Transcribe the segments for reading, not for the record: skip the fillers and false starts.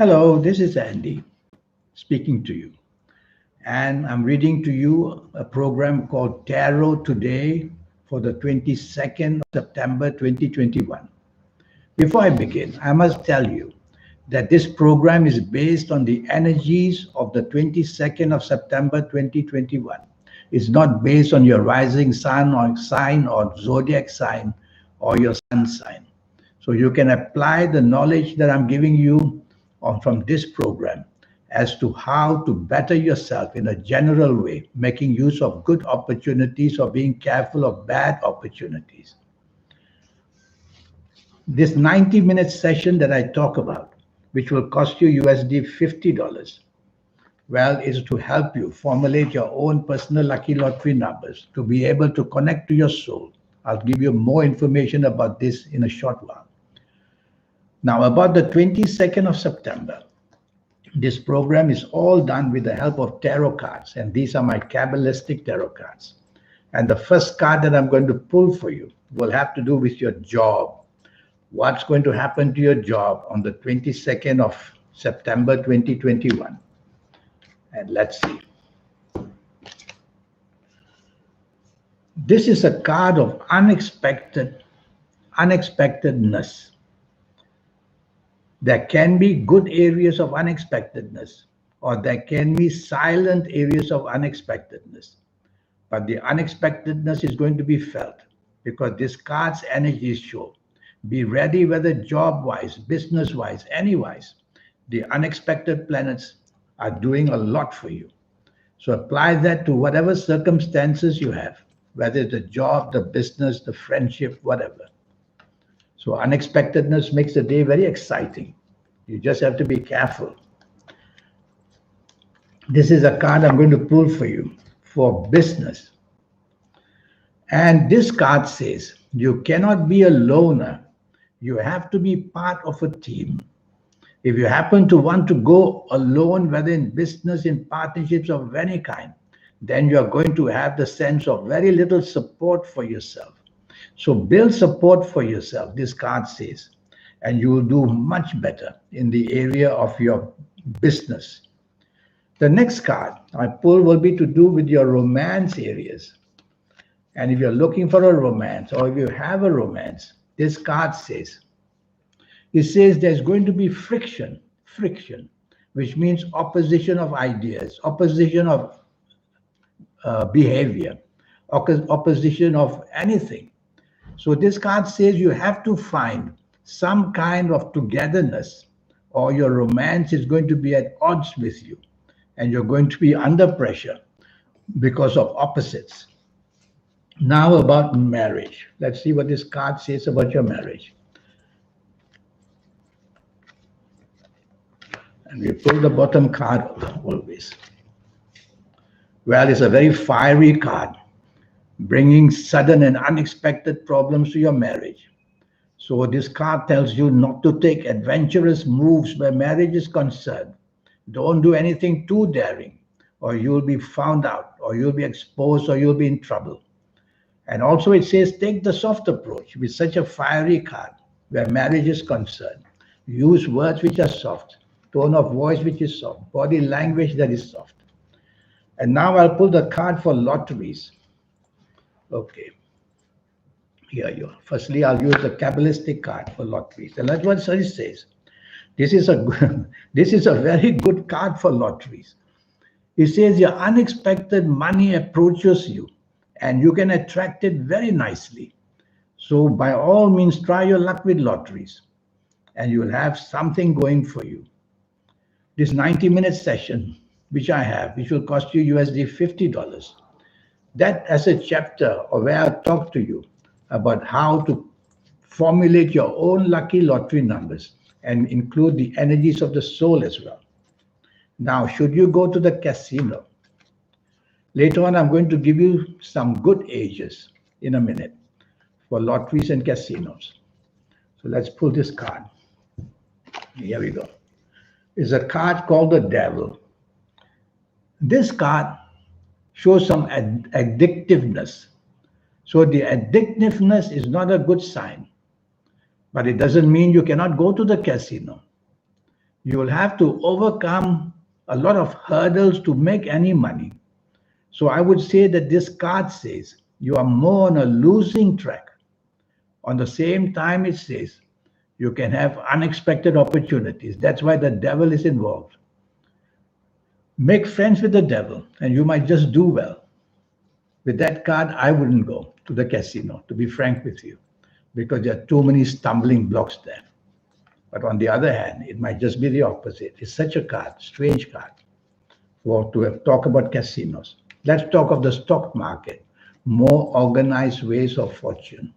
Hello, this is Andy speaking to you. And I'm reading to you a program called Tarot Today for the 22nd of September 2021. Before I begin, I must tell you that this program is based on the energies of the 22nd of September 2021. It's not based on your rising sun or zodiac sign or your sun sign. So you can apply the knowledge that I'm giving you from this program as to how to better yourself in a general way, making use of good opportunities or being careful of bad opportunities. This 90-minute session that I talk about, which will cost you USD $50, well, is to help you formulate your own personal lucky lottery numbers to be able to connect to your soul. I'll give you more information about this in a short while. Now, about the 22nd of September, this program is all done with the help of tarot cards, and these are my Kabbalistic tarot cards. And the first card that I'm going to pull for you will have to do with your job. What's going to happen to your job on the 22nd of September 2021? And let's see. This is a card of unexpectedness. There can be good areas of unexpectedness, or there can be silent areas of unexpectedness. But the unexpectedness is going to be felt because this card's energies show. Be ready, whether job-wise, business-wise, any-wise. The unexpected planets are doing a lot for you. So apply that to whatever circumstances you have, whether it's the job, the business, the friendship, whatever. So unexpectedness makes the day very exciting. You just have to be careful. This is a card I'm going to pull for you for business. And this card says, you cannot be a loner. You have to be part of a team. If you happen to want to go alone, whether in business, in partnerships of any kind, then you are going to have the sense of very little support for yourself. So build support for yourself, this card says, and you will do much better in the area of your business. The next card I pull will be to do with your romance areas. And if you're looking for a romance, or if you have a romance, this card says, it says there's going to be friction, which means opposition of ideas, opposition of behavior, opposition of anything. So this card says you have to find some kind of togetherness, or your romance is going to be at odds with you, and you're going to be under pressure because of opposites. Now about marriage. Let's see what this card says about your marriage. And we pull the bottom card always. Well, it's a very fiery card, bringing sudden and unexpected problems to your marriage. So this card tells you not to take adventurous moves where marriage is concerned. Don't do anything too daring, or you'll be found out, or you'll be exposed, or you'll be in trouble. And also it says take the soft approach with such a fiery card where marriage is concerned. Use words which are soft, tone of voice which is soft, body language that is soft. And now I'll pull the card for lotteries. Okay. Here you are. Firstly, I'll use the Kabbalistic card for lotteries. And that's what it says. This is a very good card for lotteries. It says your unexpected money approaches you, and you can attract it very nicely. So by all means, try your luck with lotteries, and you'll have something going for you. This 90-minute session, which I have, which will cost you USD $50, that as a chapter of where I'll talk to you about how to formulate your own lucky lottery numbers and include the energies of the soul as well. Now, should you go to the casino? Later on, I'm going to give you some good ages in a minute for lotteries and casinos. So let's pull this card. Here we go. It's a card called the Devil. This card shows some addictiveness. So the addictiveness is not a good sign, but it doesn't mean you cannot go to the casino. You will have to overcome a lot of hurdles to make any money. So I would say that this card says you are more on a losing track. On the same time, it says you can have unexpected opportunities. That's why the devil is involved. Make friends with the devil, and you might just do well. With that card, I wouldn't go to the casino, to be frank with you, because there are too many stumbling blocks there. But on the other hand, it might just be the opposite. It's such a card, strange card, for to have talk about casinos. Let's talk of the stock market, more organized ways of fortune.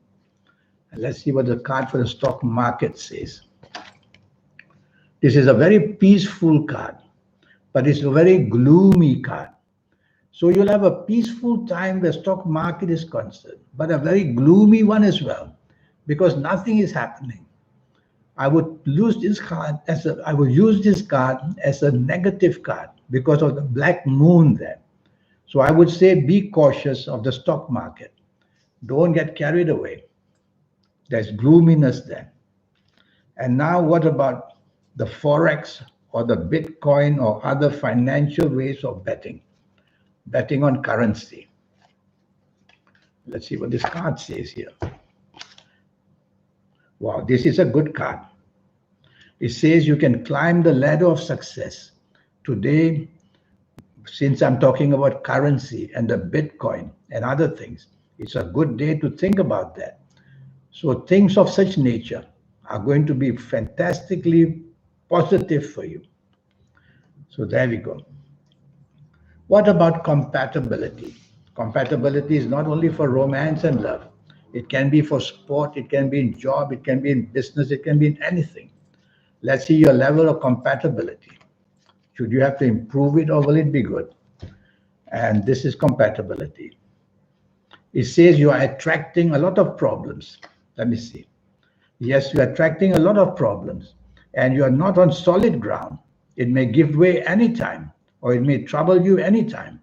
And let's see what the card for the stock market says. This is a very peaceful card, but it's a very gloomy card. So you'll have a peaceful time where stock market is concerned, but a very gloomy one as well, because nothing is happening. I would use this card I would use this card as a negative card because of the black moon there. So I would say be cautious of the stock market. Don't get carried away. There's gloominess there. And now what about the forex or the Bitcoin or other financial ways of betting? Betting on currency. Let's see what this card says here. Wow, this is a good card. It says you can climb the ladder of success. Today, since I'm talking about currency and the Bitcoin and other things, it's a good day to think about that. So things of such nature are going to be fantastically positive for you. So there we go. What about compatibility? Compatibility is not only for romance and love. It can be for sport, it can be in job, it can be in business, it can be in anything. Let's see your level of compatibility. Should you have to improve it or will it be good? And this is compatibility. It says you are attracting a lot of problems. Let me see. Yes, you are attracting a lot of problems and you are not on solid ground. It may give way anytime or it may trouble you anytime.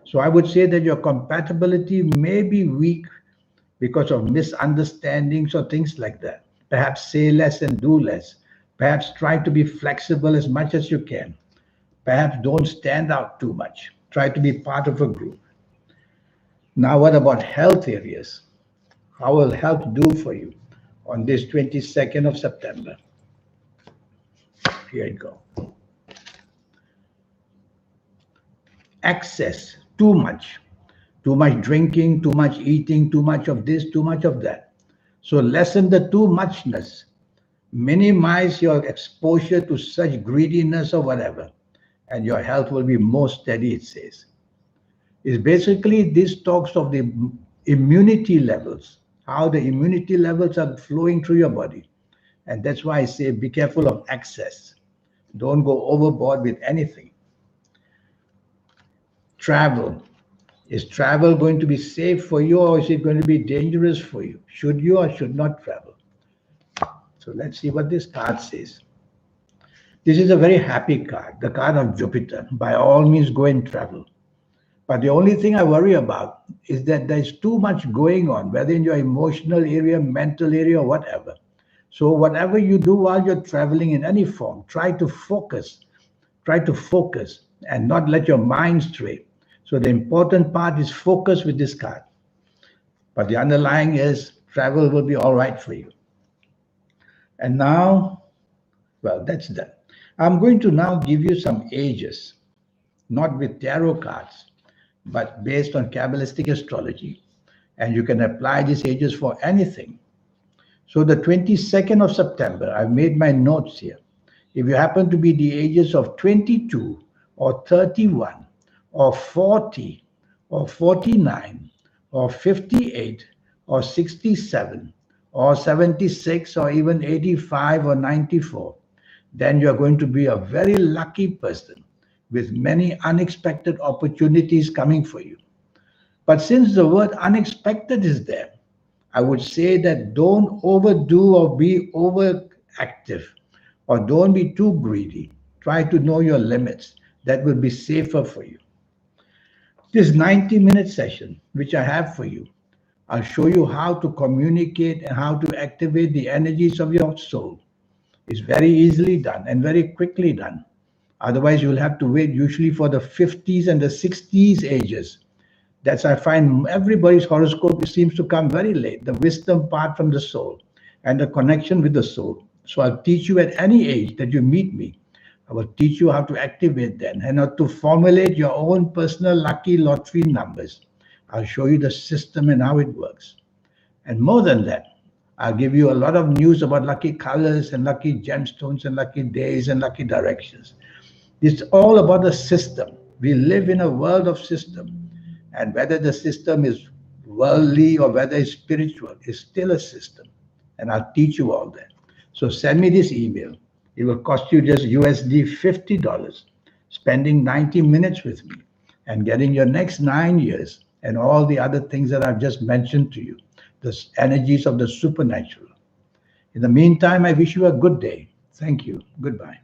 So I would say that your compatibility may be weak because of misunderstandings or things like that. Perhaps say less and do less. Perhaps try to be flexible as much as you can. Perhaps don't stand out too much. Try to be part of a group. Now, what about health areas? How will health do for you on this 22nd of September? Here you go. Excess, too much. Too much drinking, too much eating, too much of this, too much of that. So lessen the too muchness. Minimize your exposure to such greediness or whatever, and your health will be more steady, it says. It's basically, this talks of the immunity levels, how the immunity levels are flowing through your body. And that's why I say be careful of excess. Don't go overboard with anything. Travel. Is travel going to be safe for you or is it going to be dangerous for you? Should you or should not travel? So let's see what this card says. This is a very happy card, the card of Jupiter. By all means, go and travel. But the only thing I worry about is that there's too much going on, whether in your emotional area, mental area, or whatever. So whatever you do while you're traveling in any form, try to focus and not let your mind stray. So the important part is focus with this card. But the underlying is travel will be all right for you. And now, well, that's done. I'm going to now give you some ages, not with tarot cards, but based on Kabbalistic astrology. And you can apply these ages for anything. So the 22nd of September, I've made my notes here. If you happen to be the ages of 22 or 31 or 40 or 49 or 58 or 67 or 76 or even 85 or 94, then you're going to be a very lucky person with many unexpected opportunities coming for you. But since the word unexpected is there, I would say that don't overdo or be overactive or don't be too greedy. Try to know your limits. That will be safer for you. This 90-minute session, which I have for you, I'll show you how to communicate and how to activate the energies of your soul. It's very easily done and very quickly done. Otherwise, you'll have to wait usually for the 50s and the 60s ages. That's I find everybody's horoscope seems to come very late. The wisdom part from the soul and the connection with the soul. So I'll teach you at any age that you meet me. I will teach you how to activate them and how to formulate your own personal lucky lottery numbers. I'll show you the system and how it works. And more than that, I'll give you a lot of news about lucky colors and lucky gemstones and lucky days and lucky directions. It's all about the system. We live in a world of system. And whether the system is worldly or whether it's spiritual, it's still a system. And I'll teach you all that. So send me this email. It will cost you just USD $50, spending 90 minutes with me and getting your next 9 years and all the other things that I've just mentioned to you, the energies of the supernatural. In the meantime, I wish you a good day. Thank you. Goodbye.